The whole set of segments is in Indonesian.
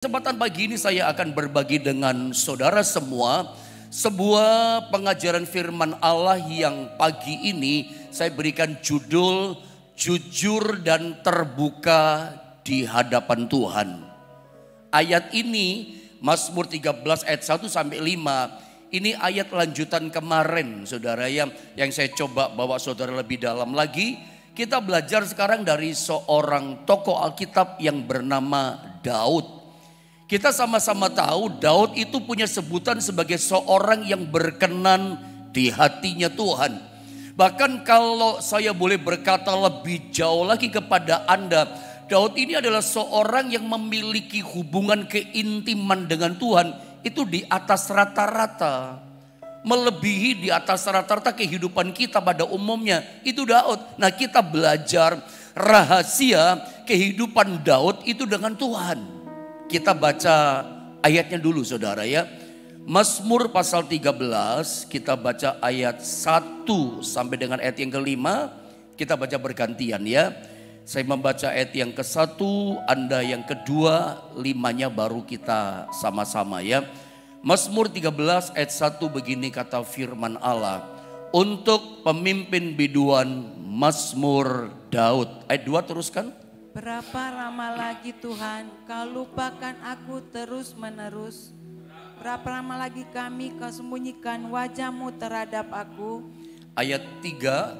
Kesempatan pagi ini saya akan berbagi dengan saudara semua sebuah pengajaran firman Allah yang pagi ini saya berikan judul jujur dan terbuka di hadapan Tuhan. Ayat ini Mazmur 13 ayat 1 sampai 5. Ini ayat lanjutan kemarin saudara yang saya coba bawa saudara lebih dalam lagi. Kita belajar sekarang dari seorang tokoh Alkitab yang bernama Daud. Kita sama-sama tahu Daud itu punya sebutan sebagai seorang yang berkenan di hatinya Tuhan. Bahkan kalau saya boleh berkata lebih jauh lagi kepada Anda, Daud ini adalah seorang yang memiliki hubungan keintiman dengan Tuhan itu di atas rata-rata. Melebihi di atas rata-rata kehidupan kita pada umumnya. Itu Daud. Nah, kita belajar rahasia kehidupan Daud itu dengan Tuhan. Kita baca ayatnya dulu saudara ya. Mazmur pasal 13 kita baca ayat 1 sampai dengan ayat yang kelima. Kita baca bergantian ya. Saya membaca ayat yang ke-1, Anda yang kedua, 5-nya baru kita sama-sama ya. Mazmur 13 ayat 1 begini kata firman Allah. Untuk pemimpin biduan Mazmur Daud. Ayat 2 teruskan. Berapa lama lagi Tuhan kau lupakan aku terus menerus? Berapa lama lagi kami kau sembunyikan wajahmu terhadap aku? Ayat 3,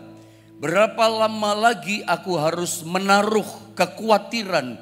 berapa lama lagi aku harus menaruh kekhawatiran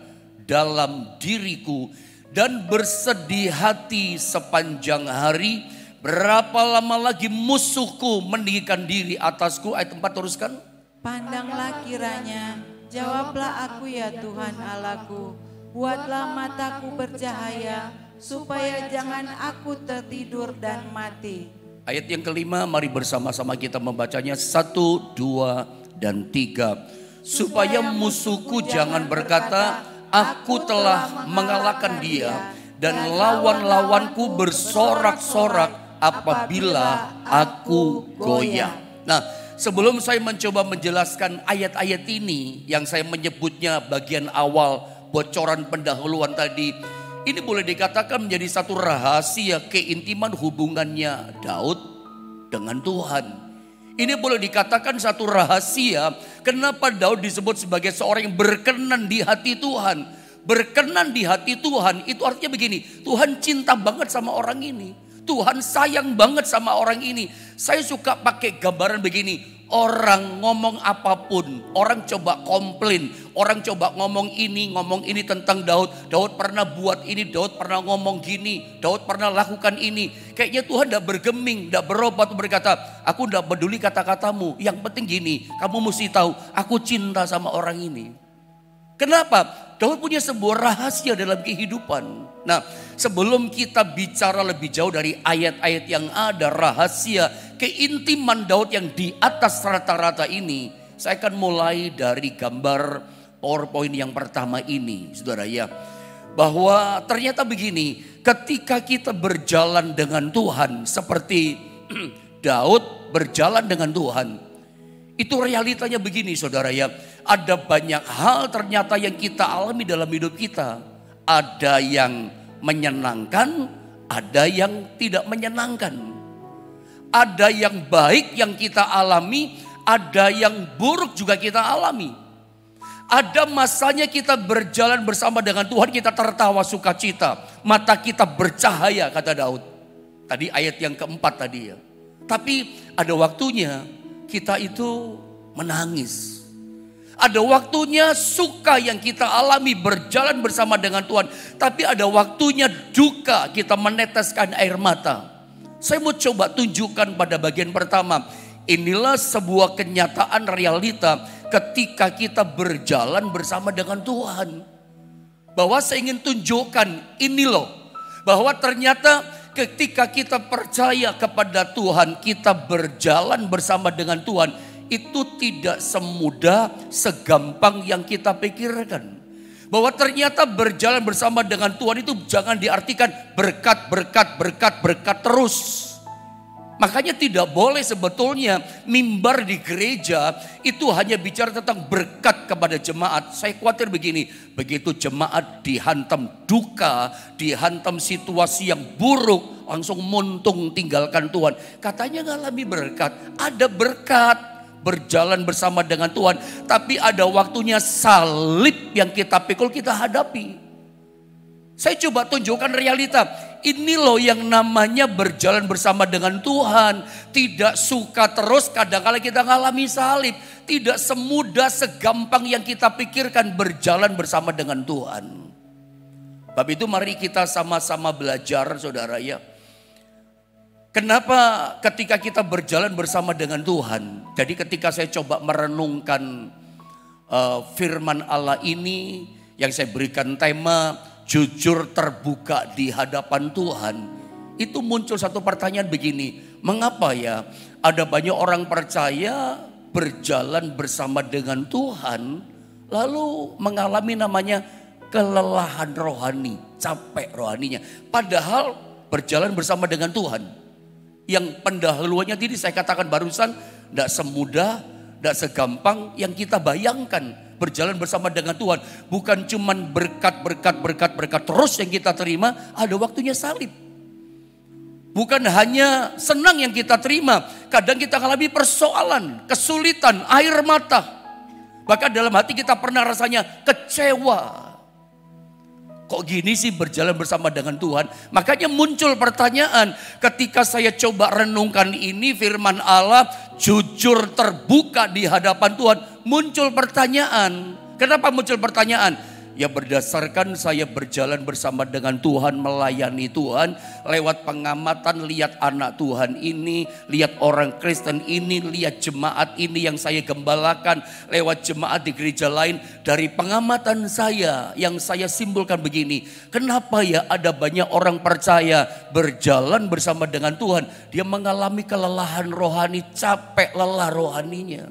dalam diriku dan bersedih hati sepanjang hari? Berapa lama lagi musuhku meninggikan diri atasku? Ayat 4 teruskan. Pandanglah kiranya, jawablah aku ya Tuhan Allahku, buatlah mataku bercahaya, supaya jangan aku tertidur dan mati. Ayat yang kelima, mari bersama-sama kita membacanya 1, 2, dan 3. Supaya musuhku jangan berkata, aku telah mengalahkan dia, dan lawan-lawanku bersorak-sorak apabila aku goyah. Nah, sebelum saya mencoba menjelaskan ayat-ayat ini yang saya menyebutnya bagian awal bocoran pendahuluan tadi. Ini boleh dikatakan menjadi satu rahasia keintiman hubungannya Daud dengan Tuhan. Ini boleh dikatakan satu rahasia kenapa Daud disebut sebagai seorang yang berkenan di hati Tuhan. Berkenan di hati Tuhan itu artinya begini, Tuhan cinta banget sama orang ini. Tuhan sayang banget sama orang ini. Saya suka pakai gambaran begini. Orang ngomong apapun, orang coba komplain, orang coba ngomong ini tentang Daud. Daud pernah buat ini, Daud pernah ngomong gini, Daud pernah lakukan ini. Kayaknya Tuhan tidak bergeming, tidak berobat berkata, aku tidak peduli kata-katamu. Yang penting gini, kamu mesti tahu, aku cinta sama orang ini. Kenapa? Daud punya sebuah rahasia dalam kehidupan. Nah, sebelum kita bicara lebih jauh dari ayat-ayat yang ada, rahasia keintiman Daud yang di atas rata-rata ini, saya akan mulai dari gambar PowerPoint yang pertama ini, saudara ya. Bahwa ternyata begini, ketika kita berjalan dengan Tuhan, seperti Daud berjalan dengan Tuhan, itu realitanya begini saudara ya. Ada banyak hal ternyata yang kita alami dalam hidup kita. Ada yang menyenangkan, ada yang tidak menyenangkan. Ada yang baik yang kita alami, ada yang buruk juga kita alami. Ada masanya kita berjalan bersama dengan Tuhan, kita tertawa sukacita. Mata kita bercahaya kata Daud. Tadi ayat yang keempat tadi ya. Tapi ada waktunya kita itu menangis. Ada waktunya suka yang kita alami berjalan bersama dengan Tuhan. Tapi ada waktunya duka kita meneteskan air mata. Saya mau coba tunjukkan pada bagian pertama. Inilah sebuah kenyataan realita ketika kita berjalan bersama dengan Tuhan. Bahwa saya ingin tunjukkan ini loh. Bahwa ternyata ketika kita percaya kepada Tuhan, kita berjalan bersama dengan Tuhan. Itu tidak semudah, segampang yang kita pikirkan. Bahwa ternyata berjalan bersama dengan Tuhan itu jangan diartikan berkat terus. Makanya tidak boleh sebetulnya mimbar di gereja itu hanya bicara tentang berkat kepada jemaat. Saya khawatir begini, begitu jemaat dihantam duka, dihantam situasi yang buruk, langsung muntung tinggalkan Tuhan. Katanya ngalami berkat, ada berkat berjalan bersama dengan Tuhan. Tapi ada waktunya salib yang kita pikul, kita hadapi. Saya coba tunjukkan realita. Ini loh yang namanya berjalan bersama dengan Tuhan. Tidak suka terus, kadang-kadang kita ngalami salib. Tidak semudah, segampang yang kita pikirkan berjalan bersama dengan Tuhan. Sebab itu mari kita sama-sama belajar, saudara ya. Kenapa ketika kita berjalan bersama dengan Tuhan. Jadi ketika saya coba merenungkan firman Allah ini, yang saya berikan tema jujur terbuka di hadapan Tuhan, itu muncul satu pertanyaan begini, mengapa ya ada banyak orang percaya berjalan bersama dengan Tuhan lalu mengalami namanya kelelahan rohani, capek rohaninya, padahal berjalan bersama dengan Tuhan yang pendahuluannya tadi saya katakan barusan tidak semudah, tidak segampang yang kita bayangkan. Berjalan bersama dengan Tuhan bukan cuman berkat terus yang kita terima, ada waktunya salib. Bukan hanya senang yang kita terima, kadang kita mengalami persoalan, kesulitan, air mata. Bahkan dalam hati kita pernah rasanya kecewa. Kok gini sih berjalan bersama dengan Tuhan? Makanya muncul pertanyaan ketika saya coba renungkan ini firman Allah, jujur terbuka di hadapan Tuhan. Muncul pertanyaan. Kenapa muncul pertanyaan? Ya berdasarkan saya berjalan bersama dengan Tuhan, melayani Tuhan. Lewat pengamatan lihat anak Tuhan ini, lihat orang Kristen ini, lihat jemaat ini yang saya gembalakan. Lewat jemaat di gereja lain, dari pengamatan saya yang saya simpulkan begini. Kenapa ya ada banyak orang percaya berjalan bersama dengan Tuhan, dia mengalami kelelahan rohani, capek lelah rohaninya.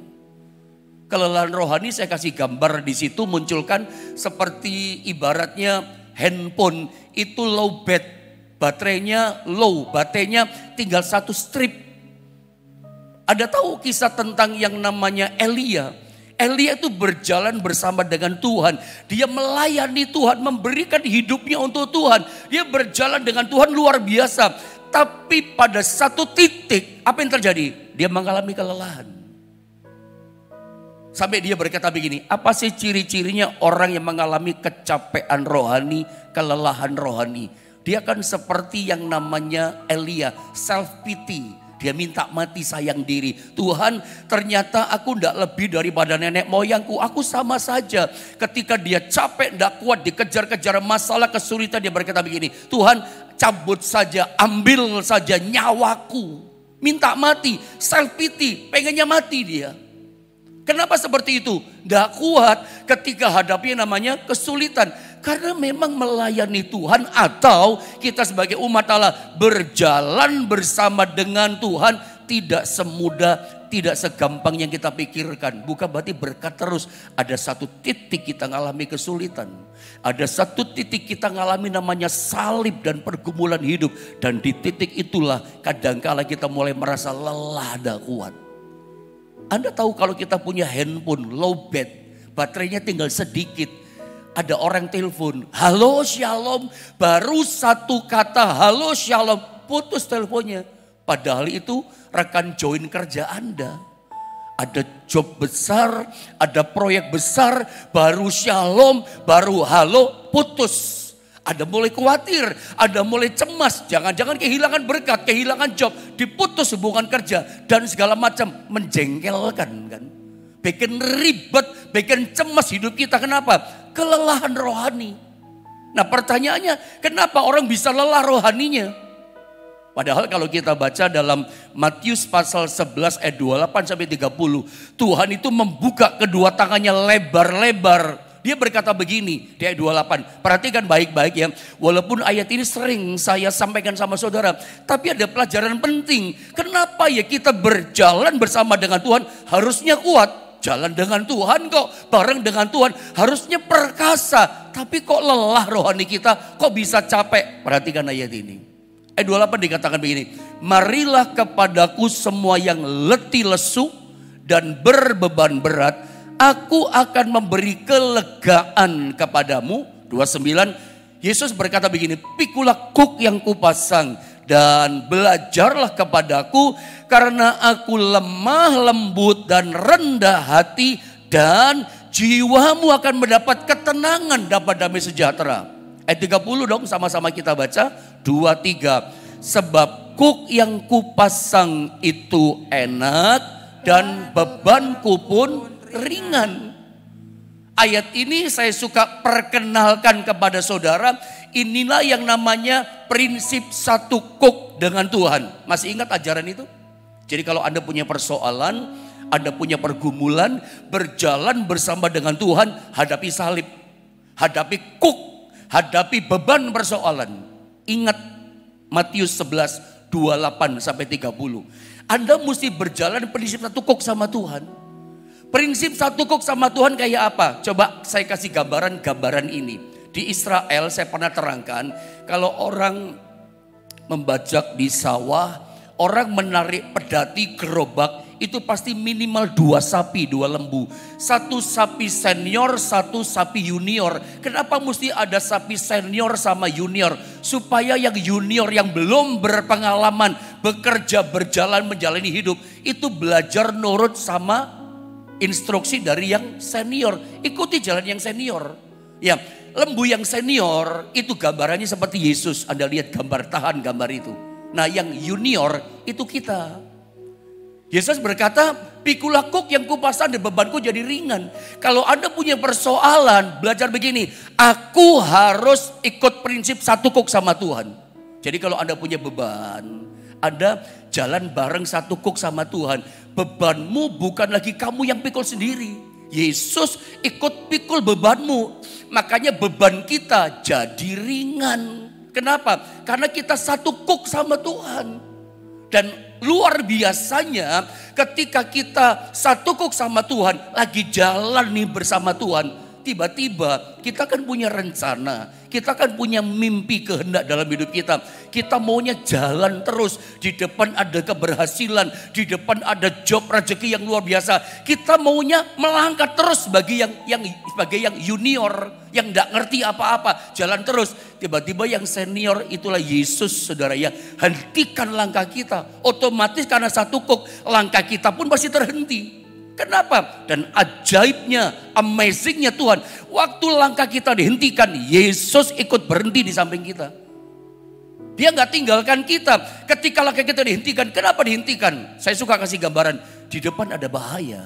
Kelelahan rohani saya kasih gambar di situ, munculkan seperti ibaratnya handphone itu low bat, baterainya low, baterainya tinggal satu strip. Ada tahu kisah tentang yang namanya Elia? Elia itu berjalan bersama dengan Tuhan, dia melayani Tuhan, memberikan hidupnya untuk Tuhan, dia berjalan dengan Tuhan luar biasa. Tapi pada satu titik apa yang terjadi? Dia mengalami kelelahan. Sampai dia berkata begini, apa sih ciri-cirinya orang yang mengalami kecapean rohani, kelelahan rohani? Dia kan seperti yang namanya Elia, self pity. Dia minta mati, sayang diri. Tuhan, ternyata aku tidak lebih daripada nenek moyangku. Aku sama saja. Ketika dia capek, tidak kuat, dikejar-kejar masalah, kesulitan, dia berkata begini, Tuhan cabut saja, ambil saja nyawaku. Minta mati, self pity, pengennya mati dia. Kenapa seperti itu? Tidak kuat ketika hadapi namanya kesulitan. Karena memang melayani Tuhan atau kita sebagai umat Allah berjalan bersama dengan Tuhan tidak semudah, tidak segampang yang kita pikirkan. Bukan berarti berkat terus. Ada satu titik kita mengalami kesulitan. Ada satu titik kita mengalami namanya salib dan pergumulan hidup. Dan di titik itulah kadangkala kita mulai merasa lelah dan kuat. Anda tahu kalau kita punya handphone low bat, baterainya tinggal sedikit. Ada orang telepon, halo shalom, baru satu kata halo shalom, putus teleponnya. Padahal itu rekan join kerja Anda. Ada job besar, ada proyek besar, baru shalom, baru halo, putus. Ada mulai khawatir, ada mulai cemas, jangan-jangan kehilangan berkat, kehilangan job, diputus hubungan kerja dan segala macam, menjengkelkan kan. Bikin ribet, bikin cemas hidup kita. Kenapa? Kelelahan rohani. Nah pertanyaannya, kenapa orang bisa lelah rohaninya? Padahal kalau kita baca dalam Matius pasal 11 ayat 28 sampai 30, Tuhan itu membuka kedua tangannya lebar-lebar. Dia berkata begini di ayat 28, perhatikan baik-baik ya. Walaupun ayat ini sering saya sampaikan sama saudara, tapi ada pelajaran penting. Kenapa ya kita berjalan bersama dengan Tuhan harusnya kuat. Jalan dengan Tuhan kok, bareng dengan Tuhan harusnya perkasa. Tapi kok lelah rohani kita, kok bisa capek. Perhatikan ayat ini. Ayat 28 dikatakan begini. Marilah kepadaku semua yang letih lesu dan berbeban berat. Aku akan memberi kelegaan kepadamu. 29. Yesus berkata begini. Pikulah kuk yang kupasang dan belajarlah kepadaku. Karena aku lemah lembut dan rendah hati. Dan jiwamu akan mendapat ketenangan, dapat damai sejahtera. Ayat 30 dong, sama-sama kita baca. 2, 3. Sebab kuk yang kupasang itu enak dan bebanku pun ringan. Ayat ini saya suka perkenalkan kepada saudara. Inilah yang namanya prinsip satu kuk dengan Tuhan. Masih ingat ajaran itu? Jadi kalau Anda punya persoalan, Anda punya pergumulan, berjalan bersama dengan Tuhan, hadapi salib, hadapi kuk, hadapi beban persoalan. Ingat Matius 11, 28 sampai 30. Anda mesti berjalan prinsip satu kuk sama Tuhan. Prinsip satu kuk sama Tuhan kayak apa? Coba saya kasih gambaran ini. Di Israel saya pernah terangkan, kalau orang membajak di sawah, orang menarik pedati gerobak, itu pasti minimal 2 sapi, 2 lembu. 1 sapi senior, 1 sapi junior. Kenapa mesti ada sapi senior sama junior? Supaya yang junior yang belum berpengalaman bekerja, berjalan, menjalani hidup, itu belajar nurut sama instruksi dari yang senior. Ikuti jalan yang senior. Ya, lembu yang senior itu gambarannya seperti Yesus. Anda lihat gambar, tahan gambar itu. Nah, yang junior itu kita. Yesus berkata, pikulah kuk yang kupasang dan bebanku jadi ringan. Kalau Anda punya persoalan, belajar begini. Aku harus ikut prinsip satu kuk sama Tuhan. Jadi kalau Anda punya beban, Anda jalan bareng satu kuk sama Tuhan. Bebanmu bukan lagi kamu yang pikul sendiri. Yesus ikut pikul bebanmu. Makanya beban kita jadi ringan. Kenapa? Karena kita satu kuk sama Tuhan. Dan luar biasanya ketika kita satu kuk sama Tuhan, lagi jalan nih bersama Tuhan, tiba-tiba kita kan punya rencana, kita kan punya mimpi kehendak dalam hidup kita. Kita maunya jalan terus, di depan ada keberhasilan, di depan ada job rezeki yang luar biasa. Kita maunya melangkah terus sebagai yang junior, yang enggak ngerti apa-apa, jalan terus. Tiba-tiba yang senior itulah Yesus, saudara, ya. Hentikan langkah kita. Otomatis karena satu kuk, langkah kita pun pasti terhenti. Kenapa? Dan ajaibnya, amazingnya Tuhan, waktu langkah kita dihentikan, Yesus ikut berhenti di samping kita. Dia nggak tinggalkan kita. Ketika langkah kita dihentikan, kenapa dihentikan? Saya suka kasih gambaran, di depan ada bahaya.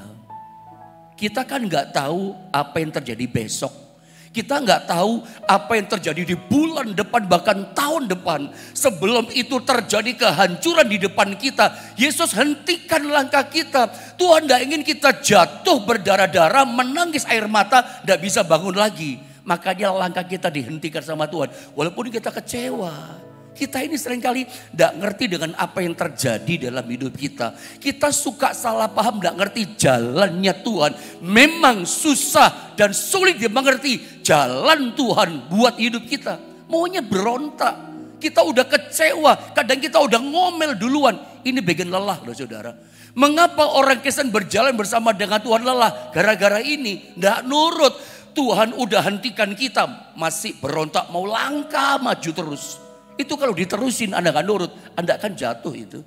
Kita kan nggak tahu apa yang terjadi besok. Kita nggak tahu apa yang terjadi di bulan depan, bahkan tahun depan. Sebelum itu terjadi kehancuran di depan kita, Yesus hentikan langkah kita. Tuhan tidak ingin kita jatuh berdarah-darah, menangis air mata, tidak bisa bangun lagi. Makanya langkah kita dihentikan sama Tuhan. Walaupun kita kecewa. Kita ini seringkali tidak ngerti dengan apa yang terjadi dalam hidup kita. Kita suka salah paham, tidak ngerti jalannya Tuhan. Memang susah dan sulit dimengerti jalan Tuhan buat hidup kita. Maunya berontak. Kita udah kecewa, kadang kita udah ngomel duluan. Ini bagian lelah loh saudara. Mengapa orang Kristen berjalan bersama dengan Tuhan lelah? Gara-gara ini, tidak nurut. Tuhan udah hentikan kita, masih berontak mau langkah maju terus. Itu kalau diterusin Anda gak nurut, Anda akan jatuh itu.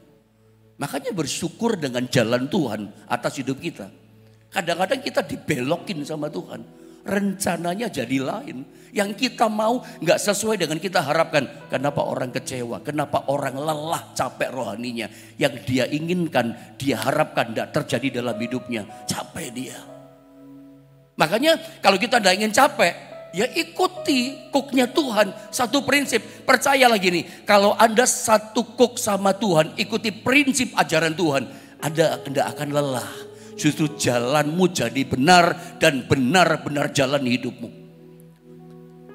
Makanya bersyukur dengan jalan Tuhan atas hidup kita. Kadang-kadang kita dibelokin sama Tuhan. Rencananya jadi lain. Yang kita mau gak sesuai dengan kita harapkan. Kenapa orang kecewa? Kenapa orang lelah, capek rohaninya? Yang dia inginkan, dia harapkan gak terjadi dalam hidupnya. Capek dia. Makanya kalau kita gak ingin capek, ya ikuti kuknya Tuhan. Satu prinsip, percayalah gini, kalau Anda satu kuk sama Tuhan, ikuti prinsip ajaran Tuhan, Anda tidak akan lelah. Justru jalanmu jadi benar dan benar-benar jalan hidupmu.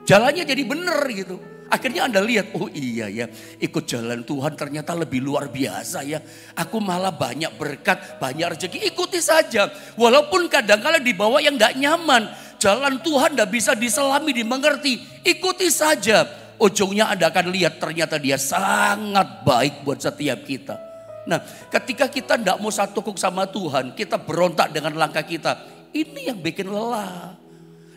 Jalannya jadi benar gitu. Akhirnya Anda lihat, oh iya ya, ikut jalan Tuhan ternyata lebih luar biasa ya. Aku malah banyak berkat, banyak rezeki, ikuti saja. Walaupun kadang-kadang dibawa yang gak nyaman. Jalan Tuhan tidak bisa diselami, dimengerti. Ikuti saja. ujungnya Anda akan lihat ternyata dia sangat baik buat setiap kita. Nah, ketika kita tidak mau satu kok sama Tuhan, kita berontak dengan langkah kita. Ini yang bikin lelah.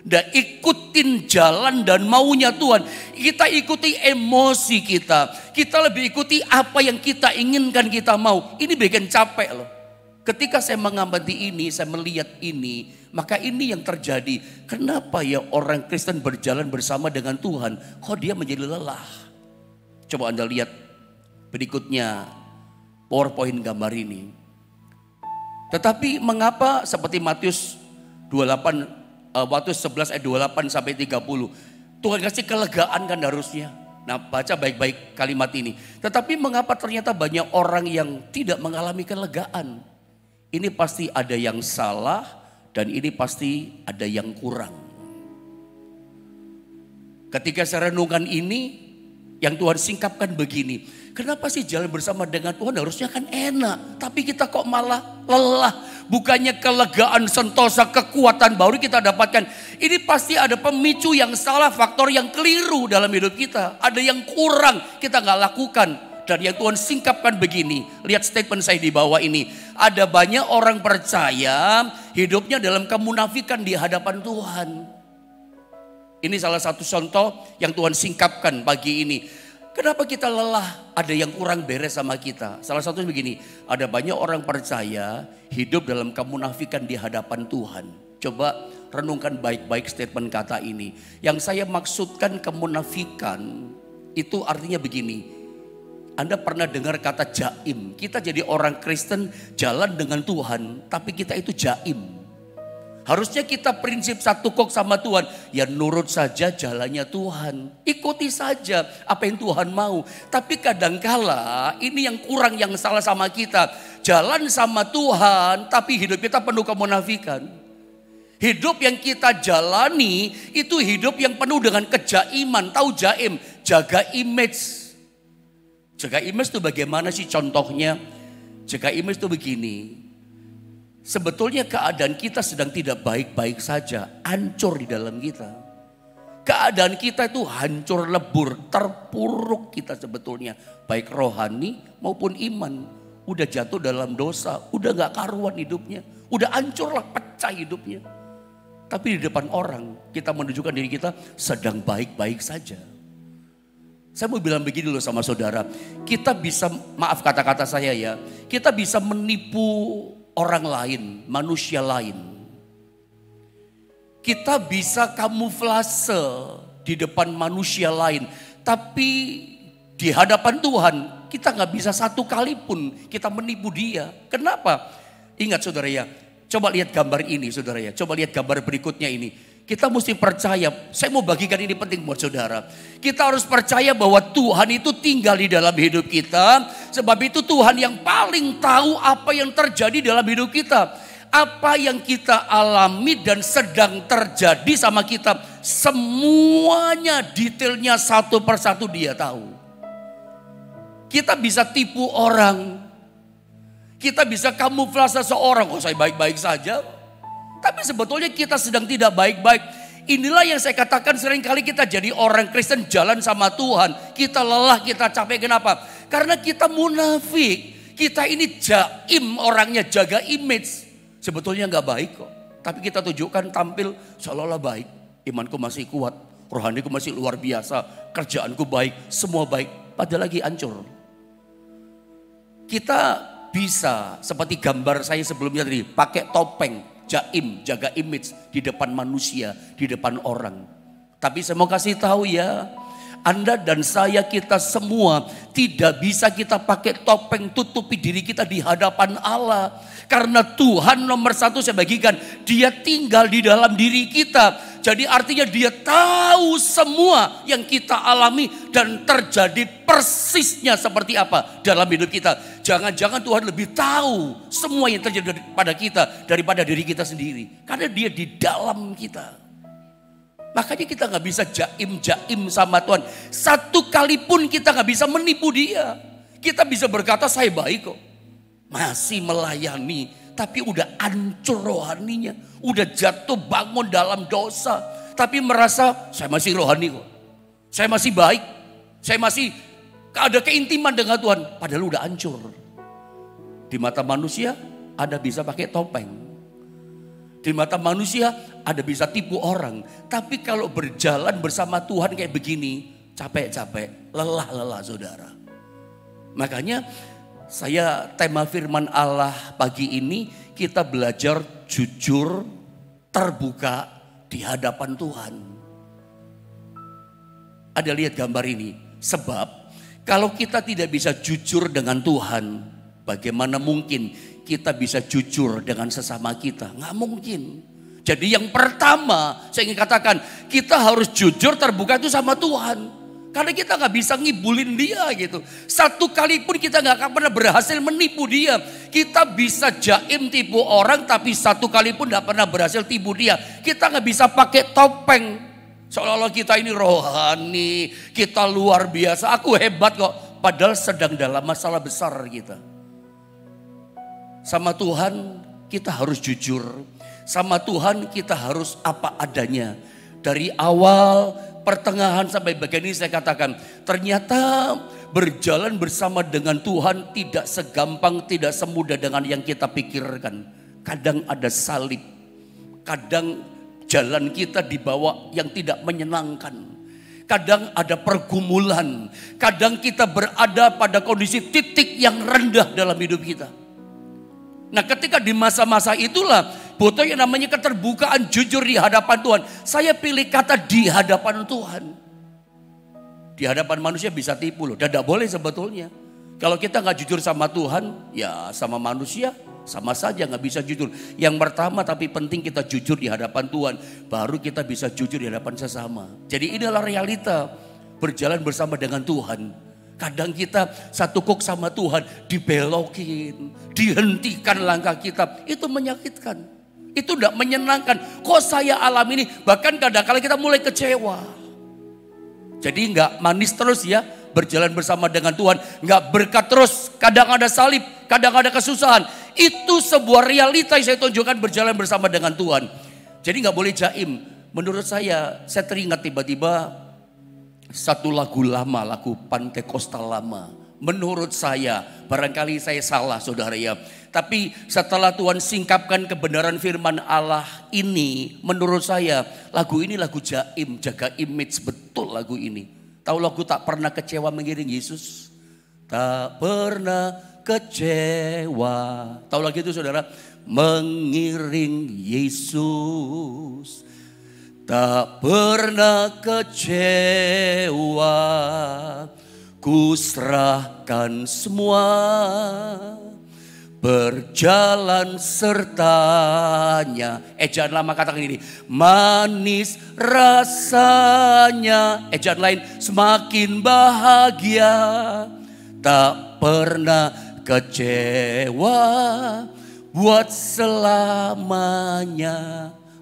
Nggak ikutin jalan dan maunya Tuhan. Kita ikuti emosi kita. Kita lebih ikuti apa yang kita inginkan, kita mau. Ini bikin capek loh. Ketika saya mengamati ini, saya melihat ini, maka ini yang terjadi. Kenapa ya orang Kristen berjalan bersama dengan Tuhan, kok dia menjadi lelah? Coba Anda lihat berikutnya PowerPoint gambar ini. Tetapi mengapa seperti Matius 28, Matius 11 ayat 28 sampai 30. Tuhan kasih kelegaan kan harusnya. Nah, baca baik-baik kalimat ini. Tetapi mengapa ternyata banyak orang yang tidak mengalami kelegaan? Ini pasti ada yang salah dan ini pasti ada yang kurang. Ketika saya renungkan ini, yang Tuhan singkapkan begini. Kenapa sih jalan bersama dengan Tuhan harusnya kan enak. Tapi kita kok malah lelah. Bukannya kelegaan, sentosa, kekuatan baru kita dapatkan. Ini pasti ada pemicu yang salah, faktor yang keliru dalam hidup kita. Ada yang kurang kita gak lakukan. Dan yang Tuhan singkapkan begini. Lihat statement saya di bawah ini. Ada banyak orang percaya hidupnya dalam kemunafikan di hadapan Tuhan. Ini salah satu contoh yang Tuhan singkapkan pagi ini. Kenapa kita lelah? Ada yang kurang beres sama kita. Salah satunya begini, ada banyak orang percaya hidup dalam kemunafikan di hadapan Tuhan. Coba renungkan baik-baik statement kata ini. Yang saya maksudkan kemunafikan itu artinya begini. Anda pernah dengar kata jaim? Kita jadi orang Kristen jalan dengan Tuhan, tapi kita itu jaim. Harusnya kita prinsip satu kok sama Tuhan. Ya nurut saja jalannya Tuhan. Ikuti saja apa yang Tuhan mau. Tapi kadangkala ini yang kurang, yang salah sama kita. Jalan sama Tuhan tapi hidup kita penuh kemunafikan. Hidup yang kita jalani itu hidup yang penuh dengan kejaiman. Tahu jaim? Jaga image. Jaga image itu bagaimana sih contohnya? Jaga image itu begini. Sebetulnya keadaan kita sedang tidak baik-baik saja, hancur di dalam kita. Keadaan kita itu hancur lebur, terpuruk kita sebetulnya. Baik rohani maupun iman. Udah jatuh dalam dosa, udah gak karuan hidupnya. Udah hancur lah, pecah hidupnya. Tapi di depan orang kita menunjukkan diri kita sedang baik-baik saja. Saya mau bilang begini loh sama saudara. Kita bisa, maaf kata-kata saya ya. Kita bisa menipu orang lain, manusia lain. Kita bisa kamuflase di depan manusia lain. Tapi di hadapan Tuhan kita gak bisa satu kali pun kita menipu dia. Kenapa? Ingat saudara ya, coba lihat gambar ini saudara ya. Coba lihat gambar berikutnya ini. Kita mesti percaya, saya mau bagikan ini penting buat saudara. Kita harus percaya bahwa Tuhan itu tinggal di dalam hidup kita. Sebab itu Tuhan yang paling tahu apa yang terjadi dalam hidup kita. Apa yang kita alami dan sedang terjadi sama kita. Semuanya detailnya satu persatu dia tahu. Kita bisa tipu orang. Kita bisa kamuflase seorang, oh saya baik-baik saja. Tapi sebetulnya kita sedang tidak baik-baik. Inilah yang saya katakan seringkali kita jadi orang Kristen jalan sama Tuhan. Kita lelah, kita capek. Kenapa? Karena kita munafik. Kita ini jaim orangnya, jaga image. Sebetulnya gak baik kok. Tapi kita tunjukkan tampil seolah-olah baik. Imanku masih kuat, rohaniku masih luar biasa. Kerjaanku baik, semua baik. Padahal lagi hancur. Kita bisa seperti gambar saya sebelumnya tadi. Pakai topeng. Jaim, jaga image di depan manusia, di depan orang. Tapi saya mau kasih tahu ya, Anda dan saya, kita semua tidak bisa kita pakai topeng tutupi diri kita di hadapan Allah. Karena Tuhan nomor satu saya bagikan, dia tinggal di dalam diri kita. Jadi artinya dia tahu semua yang kita alami dan terjadi persisnya seperti apa dalam hidup kita. Jangan-jangan Tuhan lebih tahu semua yang terjadi pada kita daripada diri kita sendiri. Karena dia di dalam kita. Makanya kita gak bisa jaim-jaim sama Tuhan. Satu kali pun kita gak bisa menipu dia. Kita bisa berkata saya baik kok. Masih melayani. Tapi udah hancur rohaninya. Udah jatuh bangun dalam dosa. Tapi merasa saya masih rohani kok. Saya masih baik, saya masih ada keintiman dengan Tuhan. Padahal udah hancur. Di mata manusia ada bisa pakai topeng. Di mata manusia ada bisa tipu orang. Tapi kalau berjalan bersama Tuhan kayak begini, capek-capek, lelah-lelah saudara. Makanya tema firman Allah pagi ini kita belajar jujur, terbuka di hadapan Tuhan. Ada lihat gambar ini. Sebab kalau kita tidak bisa jujur dengan Tuhan, bagaimana mungkin kita bisa jujur dengan sesama kita? Nggak mungkin. Jadi yang pertama saya ingin katakan, kita harus jujur terbuka itu sama Tuhan. Karena kita nggak bisa ngibulin dia gitu. Satu kali pun kita nggak akan pernah berhasil menipu dia. Kita bisa jaim tipu orang, tapi satu kali pun nggak pernah berhasil tipu dia. Kita nggak bisa pakai topeng. Seolah-olah kita ini rohani, kita luar biasa, aku hebat kok. Padahal sedang dalam masalah besar kita. Sama Tuhan kita harus jujur. Sama Tuhan kita harus apa adanya. Dari awal, pertengahan sampai bagian ini saya katakan, ternyata berjalan bersama dengan Tuhan tidak segampang, tidak semudah dengan yang kita pikirkan. Kadang ada salib, kadang jalan kita dibawa yang tidak menyenangkan. Kadang ada pergumulan, kadang kita berada pada kondisi titik yang rendah dalam hidup kita. Nah, ketika di masa-masa itulah butuh yang namanya keterbukaan jujur di hadapan Tuhan. Saya pilih kata di hadapan Tuhan. Di hadapan manusia bisa tipu loh, dan tidak boleh sebetulnya. Kalau kita nggak jujur sama Tuhan, ya sama manusia sama saja nggak bisa jujur. Yang pertama tapi penting kita jujur di hadapan Tuhan, baru kita bisa jujur di hadapan sesama. Jadi inilah realita berjalan bersama dengan Tuhan. Kadang kita satu kok sama Tuhan dibelokin, dihentikan langkah kita. Itu menyakitkan, itu tidak menyenangkan. Kok saya alami ini? Bahkan kadang-kadang kita mulai kecewa. Jadi nggak manis terus ya berjalan bersama dengan Tuhan. Nggak berkat terus, kadang ada salib, kadang ada kesusahan. Itu sebuah realita yang saya tunjukkan berjalan bersama dengan Tuhan. Jadi nggak boleh jaim. Menurut saya teringat tiba-tiba satu lagu lama, lagu Pantekostal lama. Menurut saya, barangkali saya salah saudara ya. Tapi setelah Tuhan singkapkan kebenaran firman Allah ini, menurut saya lagu ini lagu jaim, jaga image betul lagu ini. Tahu lagu tak pernah kecewa mengiring Yesus? Tak pernah kecewa. Tahu lagi itu saudara? Mengiring Yesus. Tak pernah kecewa, ku serahkan semua, berjalan sertanya. Ejaan lama katakan ini, manis rasanya. Ejaan lain, semakin bahagia, tak pernah kecewa, buat selamanya.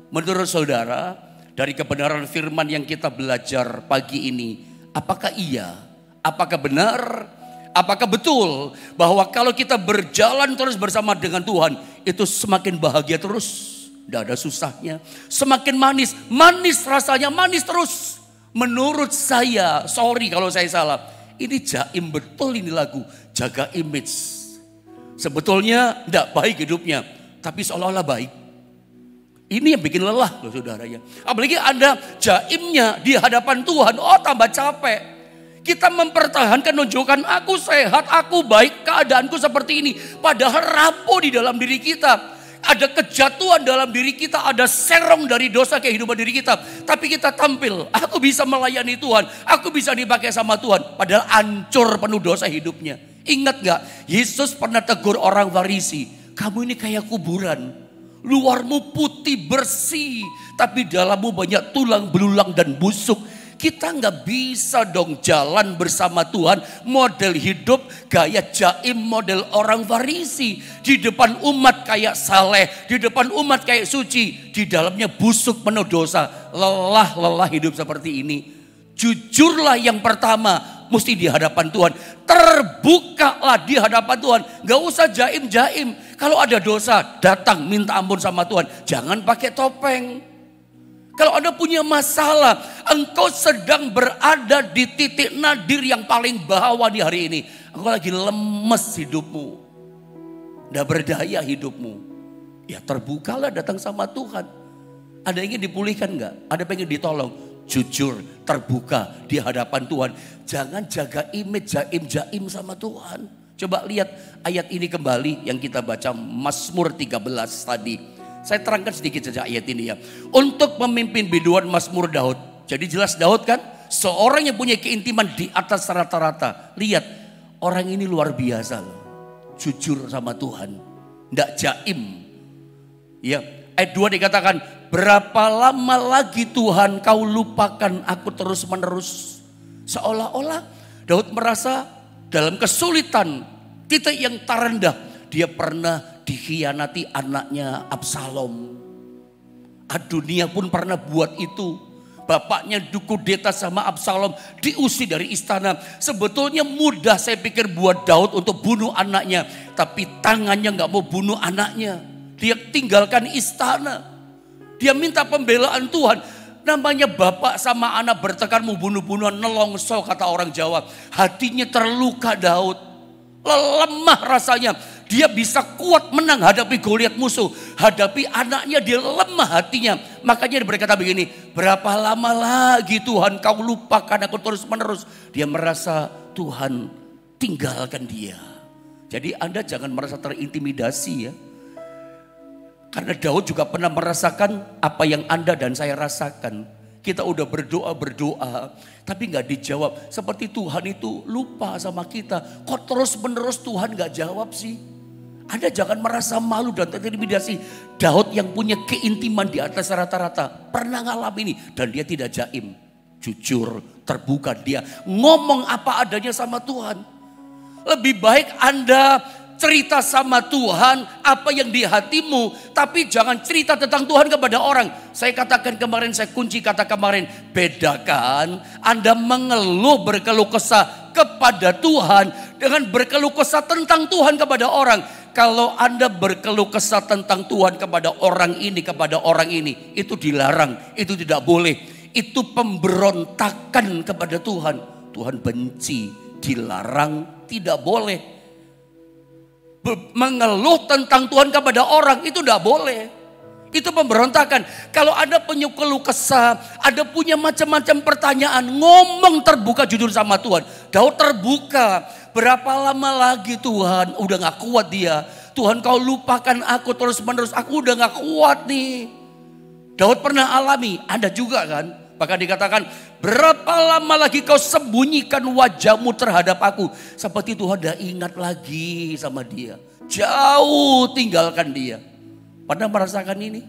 Menurut saudara, dari kebenaran firman yang kita belajar pagi ini, apakah iya? Apakah benar? Apakah betul bahwa kalau kita berjalan terus bersama dengan Tuhan, itu semakin bahagia terus, tidak ada susahnya, semakin manis, manis rasanya, manis terus. Menurut saya, sorry kalau saya salah, ini jaim betul ini lagu, jaga image. Sebetulnya tidak baik hidupnya, tapi seolah-olah baik. Ini yang bikin lelah loh saudara ya. Apalagi ada jaimnya di hadapan Tuhan, oh tambah capek. Kita mempertahankan menunjukkan aku sehat, aku baik, keadaanku seperti ini. Padahal rapuh di dalam diri kita. Ada kejatuhan dalam diri kita, ada serong dari dosa kehidupan diri kita. Tapi kita tampil, aku bisa melayani Tuhan, aku bisa dipakai sama Tuhan. Padahal hancur penuh dosa hidupnya. Ingat gak, Yesus pernah tegur orang Farisi, kamu ini kayak kuburan. Luarmu putih bersih, tapi dalammu banyak tulang belulang dan busuk. Kita nggak bisa dong jalan bersama Tuhan, model hidup gaya jaim model orang Farisi. Di depan umat kayak saleh, di depan umat kayak suci, di dalamnya busuk penuh dosa. Lelah hidup seperti ini. Jujurlah yang pertama, mesti di hadapan Tuhan. Terbukalah di hadapan Tuhan. Gak usah jaim-jaim. Kalau ada dosa, datang minta ampun sama Tuhan. Jangan pakai topeng. Kalau Anda punya masalah, engkau sedang berada di titik nadir yang paling bawah di hari ini. Engkau lagi lemes hidupmu, tidak berdaya hidupmu. Ya terbukalah datang sama Tuhan. Ada ingin dipulihkan enggak? Ada pengen ditolong? Jujur, terbuka di hadapan Tuhan. Jangan jaga image jaim sama Tuhan. Coba lihat ayat ini kembali yang kita baca Mazmur 13 tadi. Saya terangkan sedikit saja ayat ini ya. Untuk memimpin biduan Mazmur Daud. Jadi jelas Daud kan seorang yang punya keintiman di atas rata-rata. Lihat orang ini luar biasa loh. Jujur sama Tuhan. Tidak jaim. Ya, ayat 2 dikatakan, berapa lama lagi Tuhan kau lupakan aku terus menerus. Seolah-olah Daud merasa dalam kesulitan, titik yang terendah. Dia pernah dikhianati anaknya Absalom. Adunia pun pernah buat itu. Bapaknya dikudeta sama Absalom, diusir dari istana. Sebetulnya mudah saya pikir buat Daud untuk bunuh anaknya. Tapi tangannya gak mau bunuh anaknya. Dia tinggalkan istana. Dia minta pembelaan Tuhan. Namanya bapak sama anak bertengkar mau bunuh-bunuhan, nelongso kata orang Jawa. Hatinya terluka Daud. Lemah rasanya. Dia bisa kuat menang hadapi Goliat musuh. Hadapi anaknya dia lemah hatinya. Makanya dia berkata begini, berapa lama lagi Tuhan kau lupakan aku terus menerus. Dia merasa Tuhan tinggalkan dia. Jadi Anda jangan merasa terintimidasi ya. Karena Daud juga pernah merasakan apa yang Anda dan saya rasakan. Kita udah berdoa, tapi gak dijawab. Seperti Tuhan itu lupa sama kita. Kok terus menerus Tuhan gak jawab sih? Anda jangan merasa malu dan terintimidasi. Daud yang punya keintiman di atas rata-rata pernah ngalamin ini. Dan dia tidak jaim. Jujur, terbuka dia. Ngomong apa adanya sama Tuhan. Lebih baik Anda cerita sama Tuhan apa yang di hatimu. Tapi jangan cerita tentang Tuhan kepada orang. Saya katakan kemarin, saya kunci kata kemarin. Bedakan Anda mengeluh berkeluh kesah kepada Tuhan dengan berkeluh kesah tentang Tuhan kepada orang. Kalau Anda berkeluh kesah tentang Tuhan kepada orang ini, itu dilarang, itu tidak boleh. Itu pemberontakan kepada Tuhan. Tuhan benci, dilarang, tidak boleh. Mengeluh tentang Tuhan kepada orang itu tidak boleh. Itu pemberontakan. Kalau Anda punya keluh kesah, Anda punya macam-macam pertanyaan, ngomong terbuka jujur sama Tuhan. Daud terbuka. Berapa lama lagi Tuhan? Udah gak kuat dia. Tuhan kau lupakan aku terus menerus. Aku udah gak kuat nih. Daud pernah alami. Anda juga kan? Bahkan dikatakan, berapa lama lagi kau sembunyikan wajahmu terhadap aku. Seperti Tuhan udah ingat lagi sama dia. Jauh tinggalkan dia. Pernah merasakan ini?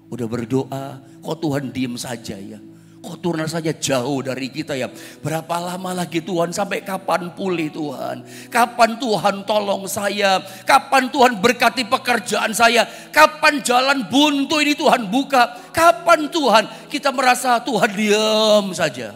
Udah berdoa, kok Tuhan diem saja ya? Kok Tuhan saja jauh dari kita ya? Berapa lama lagi Tuhan? Sampai kapan pulih Tuhan? Kapan Tuhan tolong saya? Kapan Tuhan berkati pekerjaan saya? Kapan jalan buntu ini Tuhan buka? Kapan Tuhan? Kita merasa Tuhan diam saja.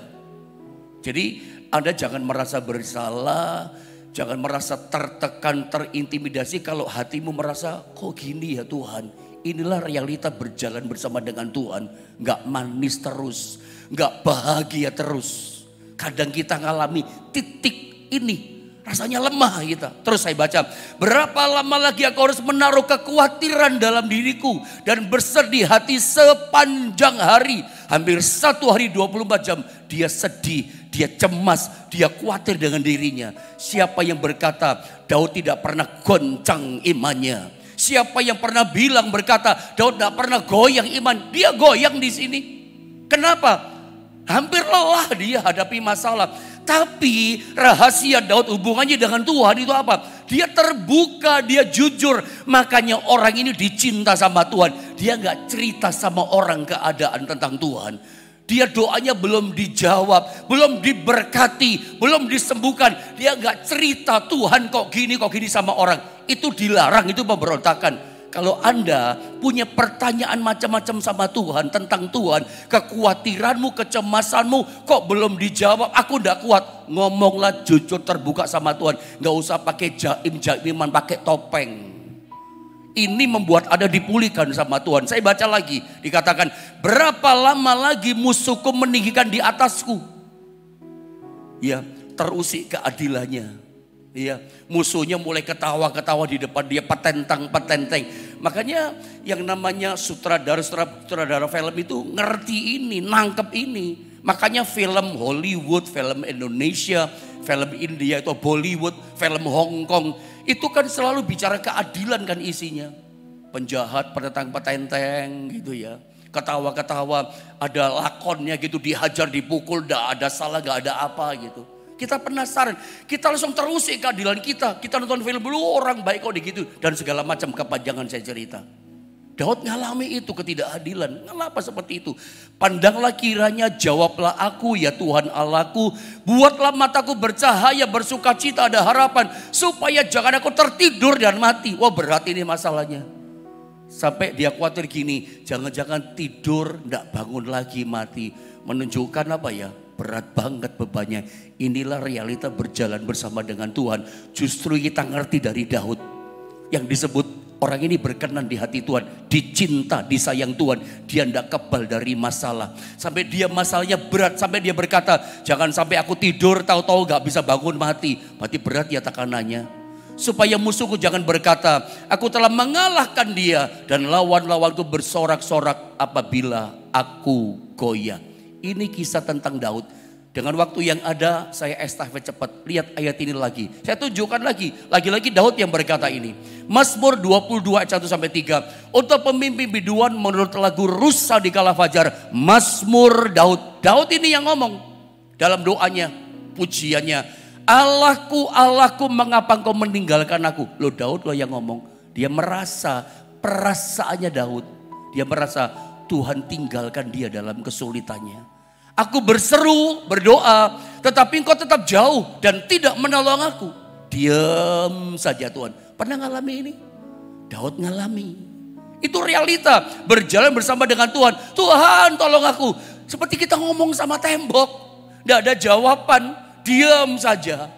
Jadi Anda jangan merasa bersalah. Jangan merasa tertekan, terintimidasi kalau hatimu merasa kok gini ya Tuhan. Inilah realita berjalan bersama dengan Tuhan. Gak manis terus, gak bahagia terus. Kadang kita ngalami titik ini, rasanya lemah kita. Terus saya baca, berapa lama lagi aku harus menaruh kekhawatiran dalam diriku dan bersedih hati sepanjang hari. Hampir 1 hari 24 jam dia sedih, dia cemas, dia khawatir dengan dirinya. Siapa yang berkata Daud tidak pernah goncang imannya? Siapa yang pernah bilang berkata Daud tidak pernah goyang iman? Dia goyang di sini. Kenapa? Hampir lelah dia hadapi masalah. Tapi rahasia Daud hubungannya dengan Tuhan itu apa? Dia terbuka, dia jujur. Makanya orang ini dicinta sama Tuhan. Dia gak cerita sama orang keadaan tentang Tuhan. Dia doanya belum dijawab, belum diberkati, belum disembuhkan. Dia gak cerita Tuhan kok gini sama orang. Itu dilarang, itu pemberontakan. Kalau Anda punya pertanyaan macam-macam sama Tuhan, tentang Tuhan, kekhawatiranmu, kecemasanmu kok belum dijawab, aku gak kuat. Ngomonglah jujur terbuka sama Tuhan. Gak usah pakai jaiman, pakai topeng. Ini membuat Anda dipulihkan sama Tuhan. Saya baca lagi, dikatakan, berapa lama lagi musuhku meninggikan di atasku? Ya, terusik keadilannya. Ya, musuhnya mulai ketawa-ketawa di depan dia, petentang-petenteng. Makanya yang namanya sutradara film itu ngerti ini, nangkep ini. Makanya film Hollywood, film Indonesia, film India itu Bollywood, film Hong Kong, itu kan selalu bicara keadilan kan isinya. Penjahat, petentang-petenteng gitu ya. Ketawa-ketawa, ada lakonnya gitu, dihajar, dipukul, gak ada salah, gak ada apa gitu. Kita penasaran, kita langsung terusik keadilan kita. Kita nonton film dulu, orang baik kok gitu. Dan segala macam kepanjangan saya cerita. Daud ngalami itu ketidakadilan. Kenapa seperti itu? Pandanglah kiranya, jawablah aku ya Tuhan Allahku. Buatlah mataku bercahaya, bersukacita, ada harapan. Supaya jangan aku tertidur dan mati. Wah, berat ini masalahnya. Sampai dia khawatir gini, jangan-jangan tidur, enggak bangun lagi, mati. Menunjukkan apa ya? Berat banget bebannya. Inilah realita berjalan bersama dengan Tuhan. Justru kita ngerti dari Daud. Yang disebut orang ini berkenan di hati Tuhan, dicinta, disayang Tuhan. Dia tidak kebal dari masalah. Sampai dia masalahnya berat, sampai dia berkata, jangan sampai aku tidur tahu-tahu gak bisa bangun mati. Berarti berat ya tekanannya. Supaya musuhku jangan berkata, aku telah mengalahkan dia. Dan lawan-lawanku bersorak-sorak apabila aku goyah. Ini kisah tentang Daud. Dengan waktu yang ada, saya estafet cepat. Lihat ayat ini lagi. Saya tunjukkan lagi. Lagi-lagi Daud yang berkata ini. Mazmur 22 ayat 1-3. Untuk pemimpin biduan menurut lagu Rusa di kala fajar. Mazmur Daud. Daud ini yang ngomong. Dalam doanya, pujiannya. Allahku, Allahku, mengapa engkau meninggalkan aku? Loh, Daud loh yang ngomong. Dia merasa, perasaannya Daud. Dia merasa Tuhan tinggalkan dia dalam kesulitannya. Aku berseru, berdoa, tetapi engkau tetap jauh dan tidak menolong aku. Diam saja Tuhan. Pernah ngalami ini? Daud ngalami. Itu realita, berjalan bersama dengan Tuhan. Tuhan tolong aku. Seperti kita ngomong sama tembok. Tidak ada jawaban, diam saja.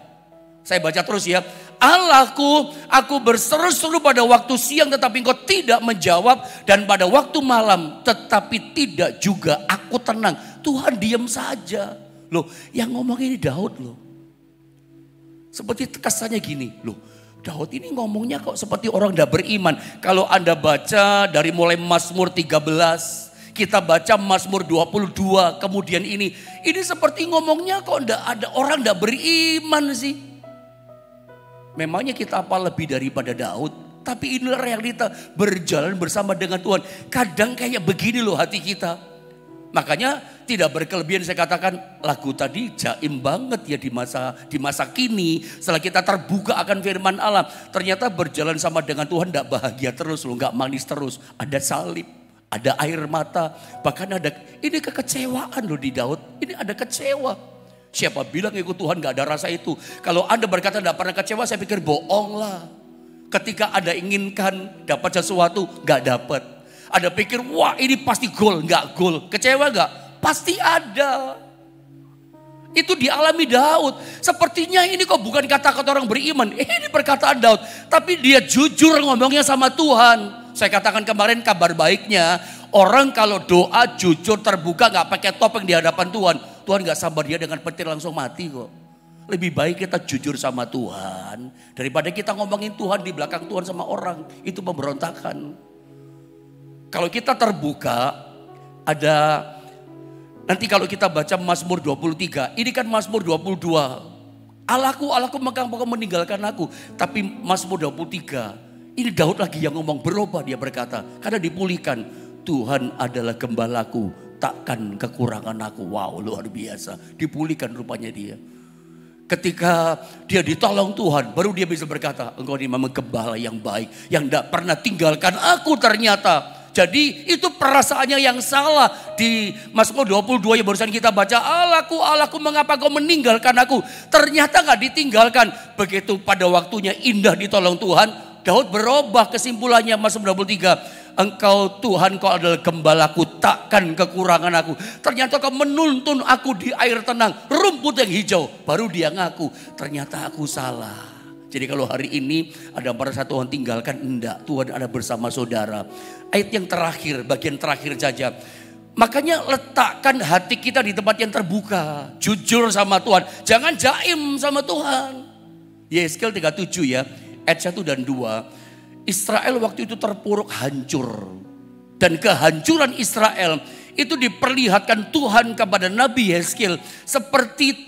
Saya baca terus ya. Allahku, aku berseru-seru pada waktu siang tetapi engkau tidak menjawab. Dan pada waktu malam tetapi tidak juga aku tenang. Tuhan diam saja. Loh, yang ngomong ini Daud loh. Seperti kesannya gini. Loh, Daud ini ngomongnya kok seperti orang tidak beriman. Kalau Anda baca dari mulai Mazmur 13. Kita baca Mazmur 22. Kemudian ini seperti ngomongnya kok tidak ada orang tidak beriman sih. Memangnya kita apa lebih daripada Daud? Tapi inilah realita berjalan bersama dengan Tuhan. Kadang kayak begini loh hati kita. Makanya tidak berkelebihan saya katakan lagu tadi jaim banget ya di masa kini. Setelah kita terbuka akan firman Allah. Ternyata berjalan sama dengan Tuhan tidak bahagia terus loh. Gak manis terus. Ada salib, ada air mata. Bahkan ada ini kekecewaan loh di Daud. Ini ada kecewa. Siapa bilang ikut Tuhan gak ada rasa itu. Kalau Anda berkata gak pernah kecewa, saya pikir bohong lah. Ketika Anda inginkan dapat sesuatu, gak dapat. Anda pikir wah ini pasti gol, gak gol. Kecewa gak? Pasti ada. Itu dialami Daud. Sepertinya ini kok bukan kata-kata orang beriman. Ini perkataan Daud. Tapi dia jujur ngomongnya sama Tuhan. Saya katakan kemarin kabar baiknya. Orang kalau doa jujur terbuka gak pakai topeng di hadapan Tuhan. Tuhan gak sabar dia dengan petir langsung mati kok. Lebih baik kita jujur sama Tuhan. Daripada kita ngomongin Tuhan di belakang Tuhan sama orang. Itu pemberontakan. Kalau kita terbuka ada. Nanti kalau kita baca Mazmur 23. Ini kan Mazmur 22. Allahku, Allahku mengapa engkau meninggalkan aku. Tapi Mazmur 23. Ini Daud lagi yang ngomong berubah dia berkata. Karena dipulihkan. Tuhan adalah gembalaku, takkan kekurangan aku. Wow, luar biasa. Dipulihkan rupanya dia. Ketika dia ditolong Tuhan, baru dia bisa berkata, engkau ini memang gembala yang baik, yang tidak pernah tinggalkan aku ternyata. Jadi itu perasaannya yang salah. Di Mazmur 22 yang barusan kita baca, Allahku, Allahku mengapa kau meninggalkan aku. Ternyata gak ditinggalkan. Begitu pada waktunya indah ditolong Tuhan, Daud berubah kesimpulannya Mazmur 23. Engkau Tuhan, kau adalah gembalaku, takkan kekurangan aku. Ternyata kau menuntun aku di air tenang, rumput yang hijau. Baru dia ngaku, ternyata aku salah. Jadi kalau hari ini ada merasa Tuhan tinggalkan, enggak. Tuhan ada bersama saudara. Ayat yang terakhir, bagian terakhir saja. Makanya letakkan hati kita di tempat yang terbuka. Jujur sama Tuhan. Jangan jaim sama Tuhan. Yeskel 37 ya. Ayat 1 dan 2. Israel waktu itu terpuruk hancur. Dan kehancuran Israel itu diperlihatkan Tuhan kepada Nabi Yeskel. Seperti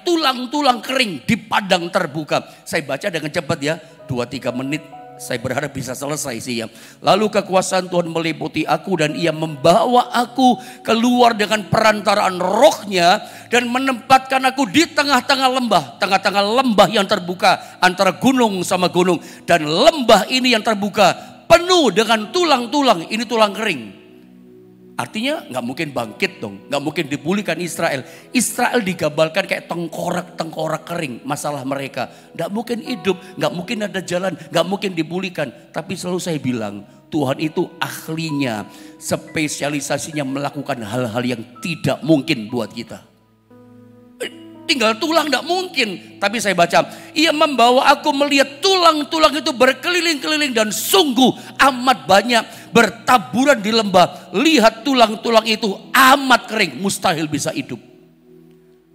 tulang-tulang kering di padang terbuka. Saya baca dengan cepat ya. 2-3 menit. Saya berharap bisa selesai sih ya. Lalu kekuasaan Tuhan meliputi aku dan ia membawa aku keluar dengan perantaraan rohnya dan menempatkan aku di tengah-tengah lembah yang terbuka antara gunung sama gunung. Dan lembah ini yang terbuka penuh dengan tulang-tulang, ini tulang kering. Artinya nggak mungkin bangkit dong, nggak mungkin dipulihkan Israel. Israel digambarkan kayak tengkorak kering masalah mereka. Nggak mungkin hidup, nggak mungkin ada jalan, nggak mungkin dipulihkan. Tapi selalu saya bilang, Tuhan itu ahlinya, spesialisasinya melakukan hal-hal yang tidak mungkin buat kita. Tinggal tulang nggak mungkin. Tapi saya baca, ia membawa aku melihat tulang-tulang itu berkeliling-keliling dan sungguh amat banyak bertaburan di lembah. Lihat tulang-tulang itu amat kering, mustahil bisa hidup.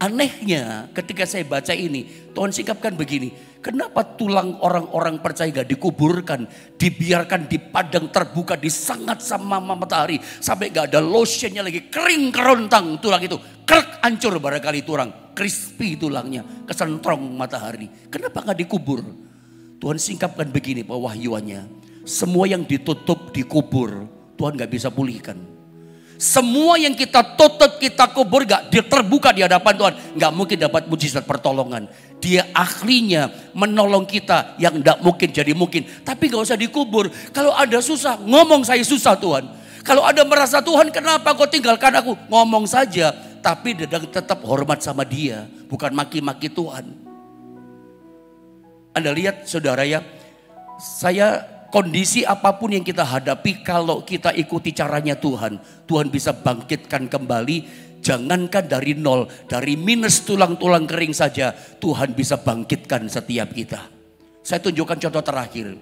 Anehnya ketika saya baca ini, Tuhan sikapkan begini. Kenapa tulang orang-orang percaya gak dikuburkan, dibiarkan di padang terbuka, disangat sama matahari, sampai gak ada lotionnya lagi, kering kerontang tulang itu, krek hancur barangkali tulang, crispy tulangnya, kesentrong matahari. Kenapa gak dikubur? Tuhan singkapkan begini pewahyuannya, semua yang ditutup dikubur, Tuhan gak bisa pulihkan. Semua yang kita tutup, kita kubur, gak terbuka di hadapan Tuhan, gak mungkin dapat mujizat pertolongan. Dia ahlinya menolong kita yang gak mungkin jadi mungkin. Tapi gak usah dikubur. Kalau ada susah, ngomong saya susah Tuhan. Kalau ada merasa Tuhan kenapa kau tinggalkan aku, ngomong saja. Tapi tetap hormat sama dia, bukan maki-maki Tuhan. Anda lihat saudara ya, kondisi apapun yang kita hadapi, kalau kita ikuti caranya Tuhan, Tuhan bisa bangkitkan kembali. Jangankan dari nol, dari minus tulang-tulang kering saja, Tuhan bisa bangkitkan setiap kita. Saya tunjukkan contoh terakhir.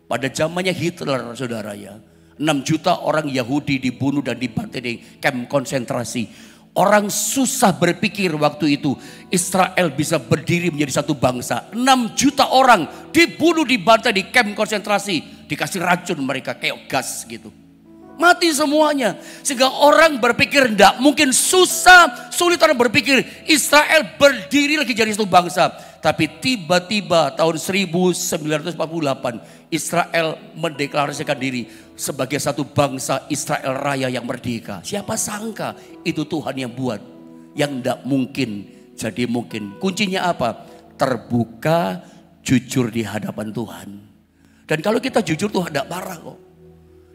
Pada zamannya Hitler saudara ya, 6 juta orang Yahudi dibunuh dan dibantai di kamp konsentrasi. Orang susah berpikir waktu itu Israel bisa berdiri menjadi satu bangsa. 6 juta orang dibunuh, dibantai di kamp konsentrasi. Dikasih racun mereka kayak gas gitu. Mati semuanya. Sehingga orang berpikir tidak mungkin, sulit orang berpikir Israel berdiri lagi jadi satu bangsa. Tapi tiba-tiba tahun 1948 Israel mendeklarasikan diri sebagai satu bangsa Israel Raya yang merdeka. Siapa sangka itu Tuhan yang buat. Yang tidak mungkin jadi mungkin. Kuncinya apa? Terbuka, jujur di hadapan Tuhan. Dan kalau kita jujur Tuhan tidak marah kok.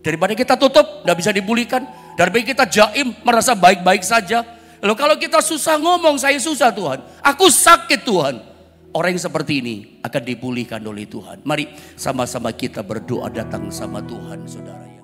Daripada kita tutup, tidak bisa dipulihkan. Daripada kita jaim, merasa baik-baik saja. Lalu kalau kita susah ngomong, saya susah Tuhan. Aku sakit Tuhan. Orang yang seperti ini akan dipulihkan oleh Tuhan. Mari sama-sama kita berdoa datang sama Tuhan saudara.